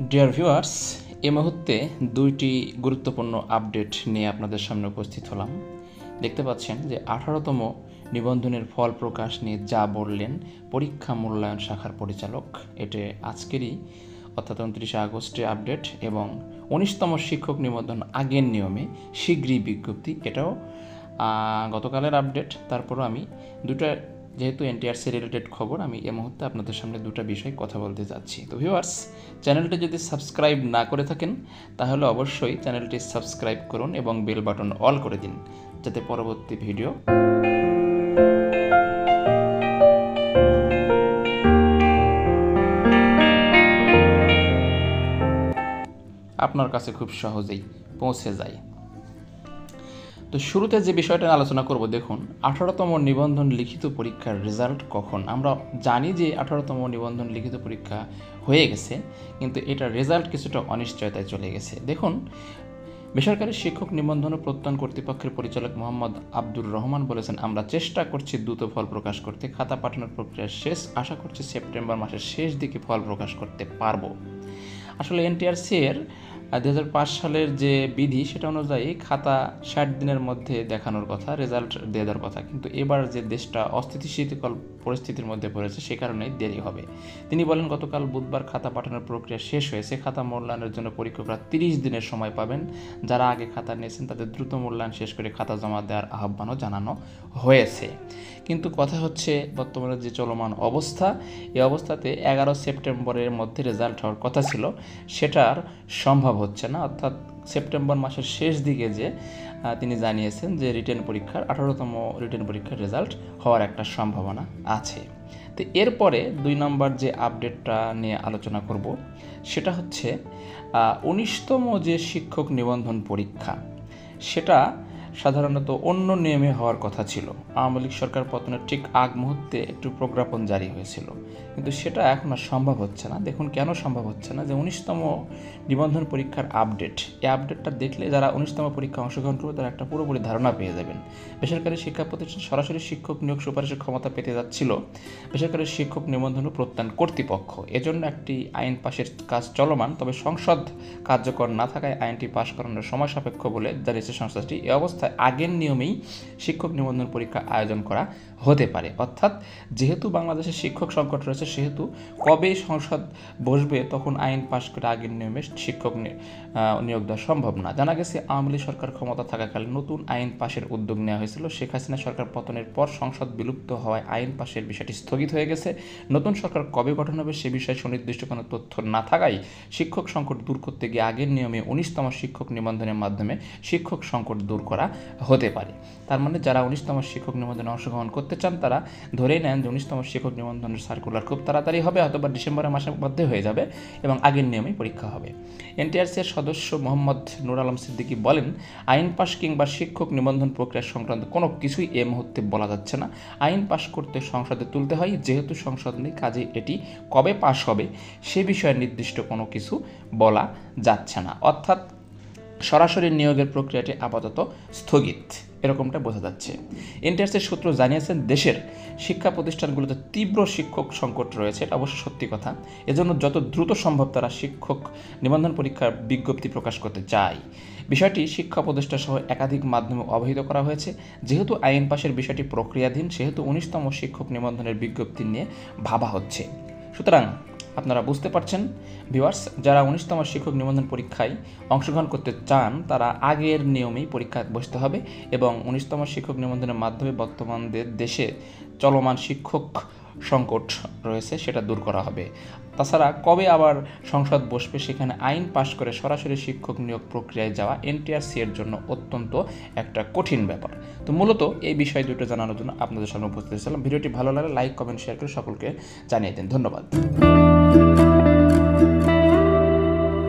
Dear viewers, এই মুহূর্তে দুইটি গুরুত্বপূর্ণ আপডেট নিয়ে আপনাদের সামনে উপস্থিত হলাম। দেখতে পাচ্ছেন যে 18তম নিবন্ধনের ফল প্রকাশ নিয়ে যা বললেন পরীক্ষা মূল্যায়ন শাখার পরিচালক, এটা আজকেরই অর্থাৎ 29শে আগস্টে আপডেট, এবং 19তম শিক্ষক নিবন্ধন আগের নিয়মে শীঘ্রই বিজ্ঞপ্তি, এটাও গতকালের আপডেট। তারপরও আমি দুটা, যেহেতু এনটিআরসি রিলেটেড খবর, আমি এই মুহূর্তে আপনাদের সামনে দুটো বিষয় কথা বলতে যাচ্ছি। তো ভিউয়ার্স, চ্যানেলটি যদি সাবস্ক্রাইব না করে থাকেন তাহলে অবশ্যই চ্যানেলটি সাবস্ক্রাইব করুন এবং বেল বাটন অল করে দিন, যাতে পরবর্তী ভিডিও আপনার কাছে খুব সহজেই পৌঁছে যায়। তো শুরুতে যে বিষয়টা আলোচনা করব, দেখুন 18তম নিবন্ধন লিখিত পরীক্ষার রেজাল্ট কখন? আমরা জানি যে 18তম নিবন্ধন লিখিত পরীক্ষা হয়ে গেছে, কিন্তু এটার রেজাল্ট কিছুটা অনিশ্চয়তায় চলে গেছে। দেখুন, বেসরকারি শিক্ষক নিবন্ধন ও প্রত্যয়ন কর্তৃপক্ষের পরিচালক মোহাম্মদ আব্দুর রহমান বলেছেন, আমরা চেষ্টা করছি দ্রুত ফল প্রকাশ করতে, খাতা পাঠানোর প্রক্রিয়া শেষ, আশা করছি সেপ্টেম্বর মাসের শেষ দিকে ফল প্রকাশ করতে পারবো। আসলে এনটিআরসি এর 2005 সালের যে বিধি, সেটা অনুযায়ী খাতা 60 দিনের মধ্যে দেখানোর কথা, রেজাল্ট দিয়ে দেওয়ার কথা, কিন্তু এবার যে দেশটা অস্থিতিশীল পরিস্থিতির মধ্যে পড়েছে, সে কারণেই দেরি হবে। তিনি বলেন, গতকাল বুধবার খাতা পাঠানোর প্রক্রিয়া শেষ হয়েছে, খাতা মূল্যায়নের জন্য পরীক্ষকরা 30 দিনের সময় পাবেন। যারা আগে খাতা নিয়েছেন তাদের দ্রুত মূল্যায়ন শেষ করে খাতা জমা দেওয়ার আহ্বানও জানানো হয়েছে। কিন্তু কথা হচ্ছে, বর্তমানে যে চলমান অবস্থা, এই অবস্থাতে 11 সেপ্টেম্বরের মধ্যে রেজাল্ট হওয়ার কথা ছিল, সেটার সম্ভব হচ্ছে না। অর্থাৎ সেপ্টেম্বর মাসের শেষ দিকে যে তিনি জানিয়েছেন যে রিটেন পরীক্ষার 18তম রিটেন পরীক্ষার রেজাল্ট হওয়ার একটা সম্ভাবনা আছে। তো এরপরে 2 নম্বর যে আপডেটটা নিয়ে আলোচনা করব, সেটা হচ্ছে 19তম যে শিক্ষক নিবন্ধন পরীক্ষা, সেটা সাধারণত অন্য নিয়মে হওয়ার কথা ছিল। আওয়ামী লীগ সরকার পতনের ঠিক আগ মুহূর্তে একটু প্রজ্ঞাপন জারি হয়েছিল, কিন্তু সেটা এখন আর সম্ভব হচ্ছে না। দেখুন কেন সম্ভব হচ্ছে না, যে 19তম নিবন্ধন পরীক্ষার আপডেট, এই আপডেটটা দেখলে যারা 19তম পরীক্ষা অংশগ্রহণ করবে তারা একটা পুরোপুরি ধারণা পেয়ে যাবেন। বেসরকারি শিক্ষা প্রতিষ্ঠান সরাসরি শিক্ষক নিয়োগ সুপারিশের ক্ষমতা পেতে যাচ্ছিল বেসরকারি শিক্ষক নিবন্ধন ও প্রত্যয়ন কর্তৃপক্ষ। এজন্য একটি আইন পাশের কাজ চলমান, তবে সংসদ কার্যকর না থাকায় আইনটি পাশ করানোর সময় সাপেক্ষ বলে জানিয়েছে সংস্থাটি। এই অবস্থায় আগের নিয়মেই শিক্ষক নিবন্ধন পরীক্ষা আয়োজন করা হতে পারে। অর্থাৎ যেহেতু বাংলাদেশে শিক্ষক সংকট রয়েছে, সেহেতু কবে সংসদ বসবে তখন আইন পাশ করে আগের নিয়মে শিক্ষক নিয়োগ দেওয়া সম্ভব না। জানা গেছে, আওয়ামী লীগ সরকার ক্ষমতা থাকাকালে নতুন আইন পাশের উদ্যোগ নেওয়া হয়েছিল। শেখ হাসিনা সরকার পতনের পর সংসদ বিলুপ্ত হওয়ায় আইন পাশের বিষয়টি স্থগিত হয়ে গেছে। নতুন সরকার কবে গঠন হবে সে বিষয়ে সুনির্দিষ্ট কোনো তথ্য না থাকায় শিক্ষক সংকট দূর করতে গিয়ে আগের নিয়মে 19তম শিক্ষক নিবন্ধনের মাধ্যমে শিক্ষক সংকট দূর করা হতে পারে। তার মানে যারা 19তম শিক্ষক নিবন্ধনে অংশগ্রহণ করতে চান তারা ধরেই নেন যে 19তম শিক্ষক নিবন্ধনের সার্কুলার খুব তাড়াতাড়ি হবে, অথবা ডিসেম্বরের মাসের মধ্যে হয়ে যাবে এবং আগের নিয়মেই পরীক্ষা হবে। এনটিআরসির সদস্য মোহাম্মদ নুর আলম সিদ্দিকী বলেন, আইন পাশ কিংবা শিক্ষক নিবন্ধন প্রক্রিয়া সংক্রান্ত কোনো কিছুই এ মুহূর্তে বলা যাচ্ছে না। আইন পাশ করতে সংসদে তুলতে হয়, যেহেতু সংসদ নেই কাজে এটি কবে পাশ হবে সে বিষয়ে নির্দিষ্ট কোনো কিছু বলা যাচ্ছে না। অর্থাৎ সরাসরি নিয়োগের প্রক্রিয়াটি আপাতত স্থগিত, এরকমটা বোঝা যাচ্ছে। এনটিআরসির সূত্র জানিয়েছেন, দেশের শিক্ষা প্রতিষ্ঠানগুলোতে তীব্র শিক্ষক সংকট রয়েছে, এটা অবশ্য সত্যি কথা। এজন্য যত দ্রুত সম্ভব তারা শিক্ষক নিবন্ধন পরীক্ষার বিজ্ঞপ্তি প্রকাশ করতে চায়। বিষয়টি শিক্ষা উপদেষ্টা সহ একাধিক মাধ্যমে অবহিত করা হয়েছে। যেহেতু আইন পাশের বিষয়টি প্রক্রিয়াধীন, সেহেতু 19তম শিক্ষক নিবন্ধনের বিজ্ঞপ্তি নিয়ে ভাবা হচ্ছে। সুতরাং আপনারা বুঝতে পারছেন ভিউয়ার্স, যারা 19তম শিক্ষক নিবন্ধন পরীক্ষায় অংশগ্রহণ করতে চান তারা আগের নিয়মেই পরীক্ষা বসতে হবে, এবং 19তম শিক্ষক নিবন্ধনের মাধ্যমে বর্তমান দেশে চলমান শিক্ষক সংকট রয়েছে সেটা দূর করা হবে। তাছাড়া কবে আবার সংসদ বসবে, সেখানে আইন পাশ করে সরাসরি শিক্ষক নিয়োগ প্রক্রিয়ায় যাওয়া এনটিআরসি এর জন্য অত্যন্ত একটা কঠিন ব্যাপার। তো মূলত এই বিষয় দুটো জানানোর জন্য আপনাদের সামনে উপস্থিত ছিলাম। ভিডিওটি ভালো লাগলে লাইক, কমেন্ট, শেয়ার করে সকলকে জানিয়ে দিন। ধন্যবাদ।